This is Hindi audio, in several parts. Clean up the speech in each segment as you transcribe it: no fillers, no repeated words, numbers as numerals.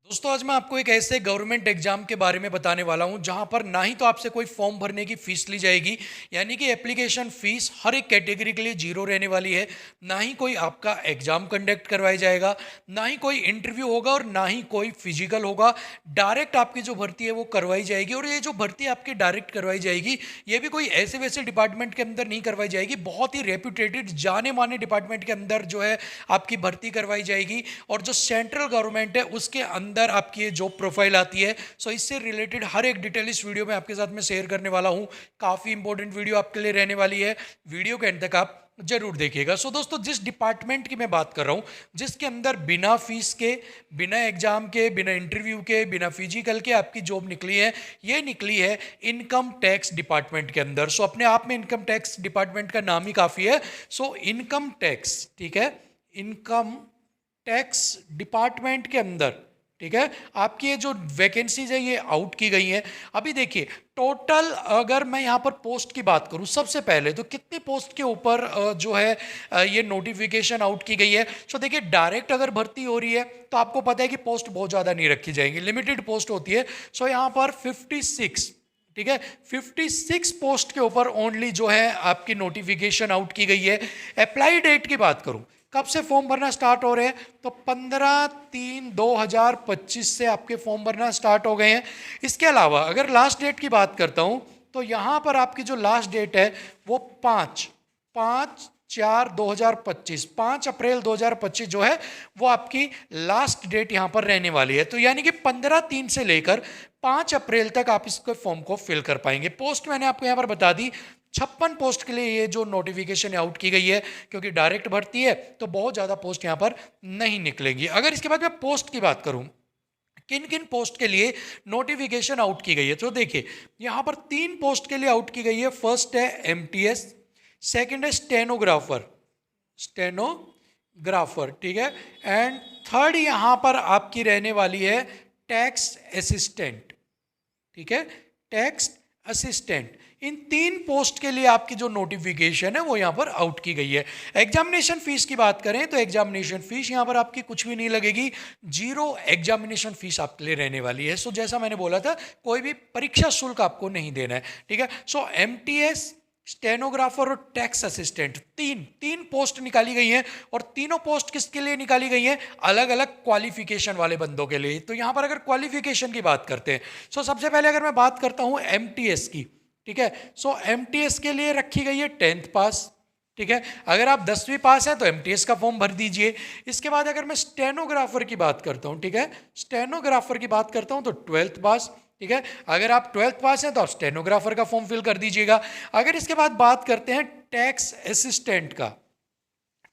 दोस्तों आज मैं आपको एक ऐसे गवर्नमेंट एग्जाम के बारे में बताने वाला हूं जहां पर ना ही तो आपसे कोई फॉर्म भरने की फीस ली जाएगी, यानी कि एप्लीकेशन फीस हर एक कैटेगरी के लिए जीरो रहने वाली है। ना ही कोई आपका एग्जाम कंडक्ट करवाया जाएगा, ना ही कोई इंटरव्यू होगा और ना ही कोई फिजिकल होगा। डायरेक्ट आपकी जो भर्ती है वो करवाई जाएगी, और ये जो भर्ती आपकी डायरेक्ट करवाई जाएगी ये भी कोई ऐसे वैसे डिपार्टमेंट के अंदर नहीं करवाई जाएगी, बहुत ही रेप्यूटेटेड जाने माने डिपार्टमेंट के अंदर जो है आपकी भर्ती करवाई जाएगी। और जो सेंट्रल गवर्नमेंट है उसके अंदर आपकी ये जॉब प्रोफाइल आती है। सो इससे रिलेटेड हर एक डिटेल इस वीडियो में आपके साथ में शेयर करने वाला हूं। काफ़ी इंपॉर्टेंट वीडियो आपके लिए रहने वाली है, वीडियो के एंड तक आप जरूर देखिएगा। सो दोस्तों, जिस डिपार्टमेंट की मैं बात कर रहा हूं, जिसके अंदर बिना फीस के, बिना एग्जाम के, बिना इंटरव्यू के, बिना फिजिकल के आपकी जॉब निकली है, ये निकली है इनकम टैक्स डिपार्टमेंट के अंदर। सो अपने आप में इनकम टैक्स डिपार्टमेंट का नाम ही काफ़ी है। सो इनकम टैक्स, ठीक है, इनकम टैक्स डिपार्टमेंट के अंदर, ठीक है, आपकी ये जो वैकेंसीज है ये आउट की गई हैं। अभी देखिए टोटल, अगर मैं यहाँ पर पोस्ट की बात करूँ सबसे पहले, तो कितनी पोस्ट के ऊपर जो है ये नोटिफिकेशन आउट की गई है। सो देखिए, डायरेक्ट अगर भर्ती हो रही है तो आपको पता है कि पोस्ट बहुत ज़्यादा नहीं रखी जाएंगी, लिमिटेड पोस्ट होती है। सो यहाँ पर 56, ठीक है, 56 पोस्ट के ऊपर ओनली जो है आपकी नोटिफिकेशन आउट की गई है। अप्लाई डेट की बात करूं, कब से फॉर्म भरना स्टार्ट हो रहे हैं, तो 15/3/2025 से आपके फॉर्म भरना स्टार्ट हो गए हैं। इसके अलावा अगर लास्ट डेट की बात करता हूं, तो यहां पर आपकी जो लास्ट डेट है वो 5/4/2025, 5 अप्रैल 2025 जो है वो आपकी लास्ट डेट यहां पर रहने वाली है। तो यानी कि 15/3 से लेकर 5 अप्रैल तक आप इसको फॉर्म को फिल कर पाएंगे। पोस्ट मैंने आपको यहां पर बता दी, 56 पोस्ट के लिए ये जो नोटिफिकेशन आउट की गई है, क्योंकि डायरेक्ट भर्ती है तो बहुत ज़्यादा पोस्ट यहाँ पर नहीं निकलेंगी। अगर इसके बाद मैं पोस्ट की बात करूँ, किन किन पोस्ट के लिए नोटिफिकेशन आउट की गई है, तो देखिए यहाँ पर 3 पोस्ट के लिए आउट की गई है। फर्स्ट है एमटीएस, सेकंड है स्टेनोग्राफर, स्टेनोग्राफर, ठीक है, एंड थर्ड यहाँ पर आपकी रहने वाली है टैक्स असिस्टेंट, ठीक है, टैक्स असिस्टेंट। इन 3 पोस्ट के लिए आपकी जो नोटिफिकेशन है वो यहाँ पर आउट की गई है। एग्जामिनेशन फीस की बात करें तो एग्जामिनेशन फीस यहाँ पर आपकी कुछ भी नहीं लगेगी, जीरो एग्जामिनेशन फीस आपके लिए रहने वाली है। सो जैसा मैंने बोला था, कोई भी परीक्षा शुल्क आपको नहीं देना है, ठीक है। सो एमटीएस, स्टेनोग्राफर और टैक्स असिस्टेंट, तीन पोस्ट निकाली गई हैं, और तीनों पोस्ट किसके लिए निकाली गई हैं, अलग अलग क्वालिफिकेशन वाले बंदों के लिए। तो यहां पर अगर क्वालिफिकेशन की बात करते हैं, सो सबसे पहले अगर मैं बात करता हूं एमटीएस की, ठीक है, सो एमटीएस के लिए रखी गई है 10th पास, ठीक है। अगर आप 10वीं पास हैं तो एमटीएस का फॉर्म भर दीजिए। इसके बाद अगर मैं स्टेनोग्राफर की बात करता हूं, ठीक है, स्टेनोग्राफर की बात करता हूं तो 12th पास, ठीक है। अगर आप 12th पास हैं तो आप स्टेनोग्राफर का फॉर्म फिल कर दीजिएगा। अगर इसके बाद बात करते हैं टैक्स असिस्टेंट का,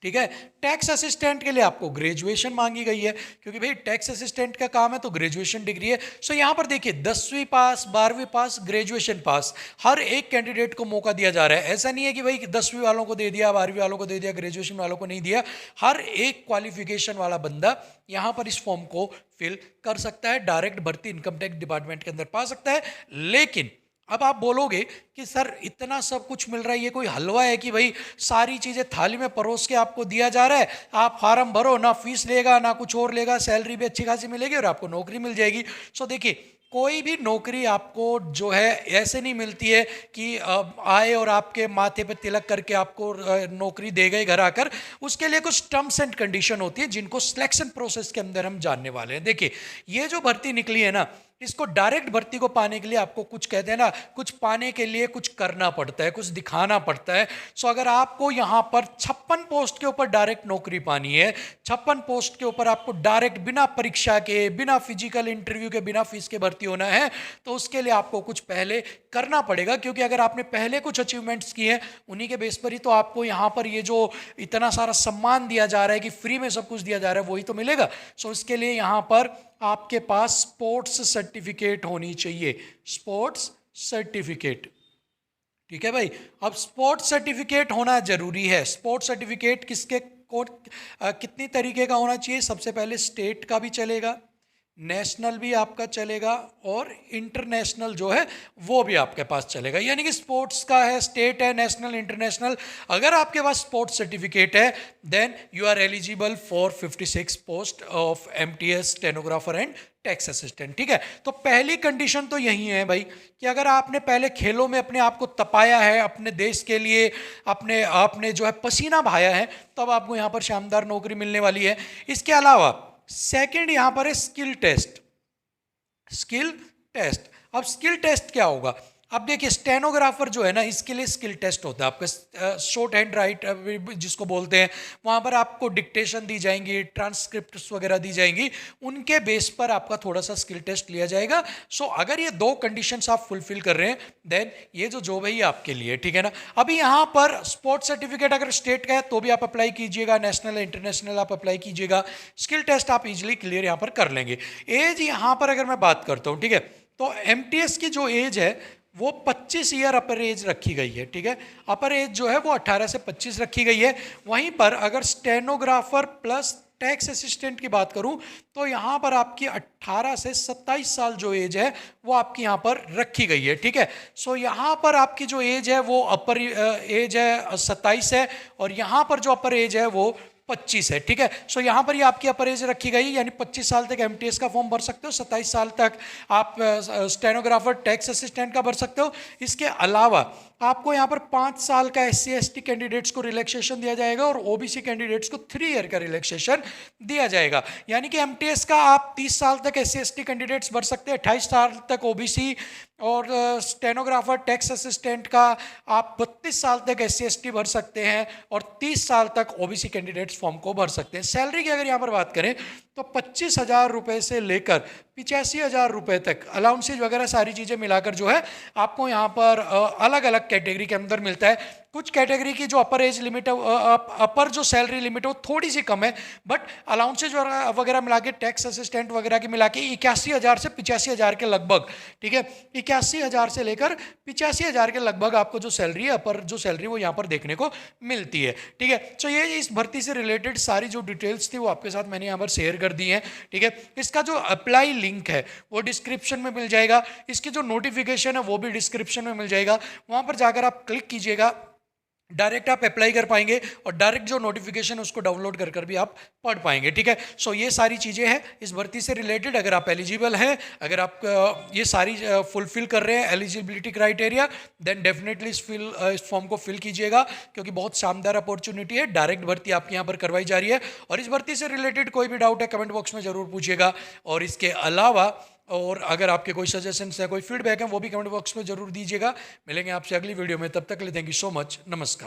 ठीक है, टैक्स असिस्टेंट के लिए आपको ग्रेजुएशन मांगी गई है, क्योंकि भाई टैक्स असिस्टेंट का काम है तो ग्रेजुएशन डिग्री है। सो यहां पर देखिए 10वीं पास, 12वीं पास, ग्रेजुएशन पास, हर एक कैंडिडेट को मौका दिया जा रहा है। ऐसा नहीं है कि भाई 10वीं वालों को दे दिया, 12वीं वालों को दे दिया, ग्रेजुएशन वालों को नहीं दिया। हर एक क्वालिफिकेशन वाला बंदा यहां पर इस फॉर्म को फिल कर सकता है, डायरेक्ट भर्ती इनकम टैक्स डिपार्टमेंट के अंदर पा सकता है। लेकिन अब आप बोलोगे कि सर इतना सब कुछ मिल रहा है, ये कोई हलवा है कि भाई सारी चीज़ें थाली में परोस के आपको दिया जा रहा है, आप फार्म भरो, ना फीस लेगा ना कुछ और लेगा, सैलरी भी अच्छी खासी मिलेगी और आपको नौकरी मिल जाएगी। सो देखिए, कोई भी नौकरी आपको जो है ऐसे नहीं मिलती है कि आए और आपके माथे पे तिलक करके आपको नौकरी दे गए घर आकर। उसके लिए कुछ टर्म्स एंड कंडीशन होती है जिनको सिलेक्शन प्रोसेस के अंदर हम जानने वाले हैं। देखिए, ये जो भर्ती निकली है ना, इसको डायरेक्ट भर्ती को पाने के लिए आपको कुछ कहते हैं ना, कुछ पाने के लिए कुछ करना पड़ता है, कुछ दिखाना पड़ता है। सो अगर आपको यहाँ पर 56 पोस्ट के ऊपर डायरेक्ट नौकरी पानी है, 56 पोस्ट के ऊपर आपको डायरेक्ट बिना परीक्षा के, बिना फिजिकल इंटरव्यू के, बिना फीस के भर्ती होना है, तो उसके लिए आपको कुछ पहले करना पड़ेगा। क्योंकि अगर आपने पहले कुछ अचीवमेंट्स किए हैं, उन्हीं के बेस पर ही तो आपको यहाँ पर ये जो इतना सारा सम्मान दिया जा रहा है कि फ्री में सब कुछ दिया जा रहा है, वही तो मिलेगा। सो इसके लिए यहाँ पर आपके पास स्पोर्ट्स सर्टिफिकेट होनी चाहिए, स्पोर्ट्स सर्टिफिकेट, ठीक है भाई। अब स्पोर्ट्स सर्टिफिकेट होना जरूरी है। स्पोर्ट्स सर्टिफिकेट किसके कोड कितनी तरीके का होना चाहिए, सबसे पहले स्टेट का भी चलेगा, नेशनल भी आपका चलेगा और इंटरनेशनल जो है वो भी आपके पास चलेगा। यानी कि स्पोर्ट्स का है, स्टेट है, नेशनल, इंटरनेशनल। अगर आपके पास स्पोर्ट्स सर्टिफिकेट है then you are eligible for 56 post of MTS stenographer and tax assistant. ठीक है, तो पहली कंडीशन तो यही है भाई कि अगर आपने पहले खेलों में अपने आप को तपाया है, अपने देश के लिए अपने आपने जो है पसीना बहाया है, तब आपको यहाँ पर शानदार नौकरी मिलने वाली है। इसके अलावा सेकंड यहाँ पर है स्किल टेस्ट। स्किल टेस्ट, अब स्किल टेस्ट क्या होगा? अब देखिए स्टेनोग्राफर जो है ना, इसके लिए स्किल टेस्ट होता है आपका, शॉर्ट हैंड राइट जिसको बोलते हैं। वहाँ पर आपको डिक्टेशन दी जाएंगी, ट्रांसक्रिप्ट्स वगैरह दी जाएंगी, उनके बेस पर आपका थोड़ा सा स्किल टेस्ट लिया जाएगा। सो अगर ये दो कंडीशंस आप फुलफिल कर रहे हैं देन ये जो जॉब है ये आपके लिए, ठीक है ना। अभी यहाँ पर स्पोर्ट्स सर्टिफिकेट अगर स्टेट का है तो भी आप अप्लाई कीजिएगा, नेशनल इंटरनेशनल आप अप्लाई कीजिएगा, स्किल टेस्ट आप इजिली क्लियर यहाँ पर कर लेंगे। एज यहाँ पर अगर मैं बात करता हूँ, ठीक है, तो एमटीएस की जो एज है वो 25 ईयर अपर एज रखी गई है। ठीक है, अपर एज जो है वो 18 से 25 रखी गई है। वहीं पर अगर स्टेनोग्राफर प्लस टैक्स असिस्टेंट की बात करूं तो यहाँ पर आपकी 18 से 27 साल जो एज है वो आपकी यहाँ पर रखी गई है। ठीक है, सो यहाँ पर आपकी जो एज है वो अपर एज है 27 है और यहाँ पर जो अपर एज है वो 25 है। ठीक है, सो यहाँ पर ये आपकी अपर एज रखी गई, यानी 25 साल तक एमटीएस का फॉर्म भर सकते हो, 27 साल तक आप स्टेनोग्राफर टैक्स असिस्टेंट का भर सकते हो। इसके अलावा आपको यहाँ पर 5 साल का SC ST कैंडिडेट्स को रिलैक्सेशन दिया जाएगा और OBC कैंडिडेट्स को 3 ईयर का रिलैक्सेशन दिया जाएगा। यानी कि एमटीएस का आप 30 साल तक SC ST कैंडिडेट्स भर सकते हैं, 28 साल तक OBC, और स्टेनोग्राफर टैक्स असिस्टेंट का आप 32 साल तक SC ST भर सकते हैं और 30 साल तक OBC कैंडिडेट्स फॉर्म को भर सकते हैं। सैलरी की अगर यहाँ पर बात करें तो 25,000 रुपये से लेकर 85,000 रुपये तक अलाउंसेज वगैरह सारी चीज़ें मिलाकर जो है आपको यहाँ पर अलग अलग कैटेगरी के अंदर मिलता है। कुछ कैटेगरी की जो अपर एज लिमिट है, अपर जो सैलरी लिमिट है वो थोड़ी सी कम है, बट अलाउंसेज वगैरह मिला के टैक्स असिस्टेंट वगैरह की मिला के 81,000 से 85,000 के लगभग, ठीक है, 81,000 से लेकर 85,000 के लगभग आपको जो सैलरी है, अपर जो सैलरी वो यहाँ पर देखने को मिलती है। ठीक है, तो ये इस भर्ती से रिलेटेड सारी जो डिटेल्स थी वो आपके साथ मैंने यहाँ पर शेयर कर दी है। ठीक है, इसका जो अप्लाई लिंक है वो डिस्क्रिप्शन में मिल जाएगा, इसकी जो नोटिफिकेशन है वो भी डिस्क्रिप्शन में मिल जाएगा। वहाँ पर जाकर आप क्लिक कीजिएगा, डायरेक्ट आप अप्लाई कर पाएंगे और डायरेक्ट जो नोटिफिकेशन उसको डाउनलोड कर कर भी आप पढ़ पाएंगे। ठीक है, सो ये सारी चीज़ें हैं इस भर्ती से रिलेटेड। अगर आप एलिजिबल हैं, अगर आप ये सारी फुलफिल कर रहे हैं एलिजिबिलिटी क्राइटेरिया, देन डेफिनेटली इस फॉर्म को फिल कीजिएगा, क्योंकि बहुत शानदार अपॉर्चुनिटी है। डायरेक्ट भर्ती आपके यहाँ पर करवाई जा रही है और इस भर्ती से रिलेटेड कोई भी डाउट है कमेंट बॉक्स में ज़रूर पूछिएगा। और इसके अलावा और अगर आपके कोई सजेशंस है, कोई फीडबैक है, वो भी कमेंट बॉक्स में जरूर दीजिएगा। मिलेंगे आपसे अगली वीडियो में, तब तक के लिए थैंक यू सो मच, नमस्कार।